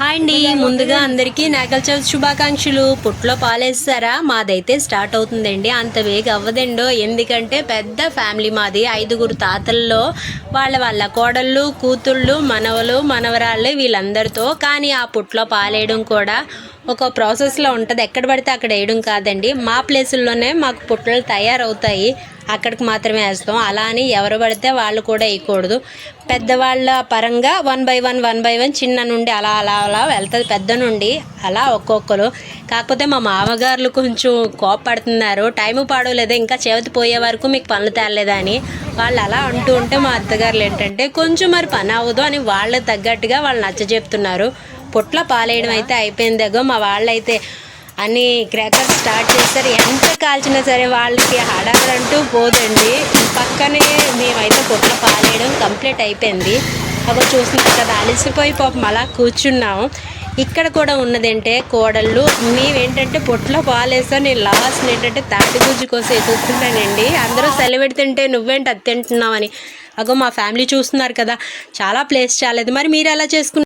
Hi అండి, ముందుగా అందరికీ నాగల చవితి శుభాకాంక్షలు. పుట్లో పాలేస్తారా? మాదైతే స్టార్ట్ అవుతుందండి. అంత వేగ అవ్వదండో, ఎందుకంటే పెద్ద ఫ్యామిలీ మాది. 5గురు తాతల్లో వాళ్ళ కోడళ్ళు, కూతుళ్ళు, మనవలు, మనవరాళ్ళు వీళ్ళందరితో. కానీ ఆ పుట్లో పాలేయడం కూడా ఒక ప్రాసెస్లో ఉంటుంది. ఎక్కడ పడితే అక్కడ వేయడం కాదండి. మా ప్లేసుల్లోనే మాకు పుట్టలు తయారవుతాయి, అక్కడికి మాత్రమే వేస్తాం. అలా అని ఎవరు పడితే వాళ్ళు కూడా వేయకూడదు. పెద్దవాళ్ళ పరంగా 1 బై 1 చిన్న నుండి అలా అలా అలా వెళ్తుంది, పెద్ద నుండి అలా ఒక్కొక్కరు. కాకపోతే మా మామగారులు కొంచెం కోపడుతున్నారు, టైం పాడవలేదా, ఇంకా చెవితి పోయే వరకు మీకు పనులు తేలేదా అని వాళ్ళు అలా అంటూ ఉంటే, మా అత్తగారులు ఏంటంటే కొంచెం మరి పని అవ్వదు అని వాళ్ళకి తగ్గట్టుగా వాళ్ళు నచ్చ చెప్తున్నారు. పుట్ల పాలేయడం అయితే అయిపోయిందేగో. మా వాళ్ళైతే అన్ని క్రాకర్స్ స్టార్ట్ చేస్తారు. ఎంత కాల్చినా సరే వాళ్ళకి హడాడంటూ పోదండి. పక్కనే మేమైతే పుట్ల పాలేయడం కంప్లీట్ అయిపోయింది. అక్కడ చూస్తున్నారు కదా, అలసిపోయి పాపం అలా కూర్చున్నాము. ఇక్కడ కూడా ఉన్నదంటే కోడళ్ళు మేమేంటంటే పొట్లో పాలేస్తాం. నేను లాస్ట్ ఏంటంటే తాటిగుజ్జు కోసం ఎదుగుతున్నానండి. అందరూ సెలవెడుతుంటే నువ్వేంటి అది తింటున్నావు అని. అగో మా ఫ్యామిలీ చూస్తున్నారు కదా, చాలా ప్లేస్ చాలేదు. మరి మీరు ఎలా చేసుకున్నారు?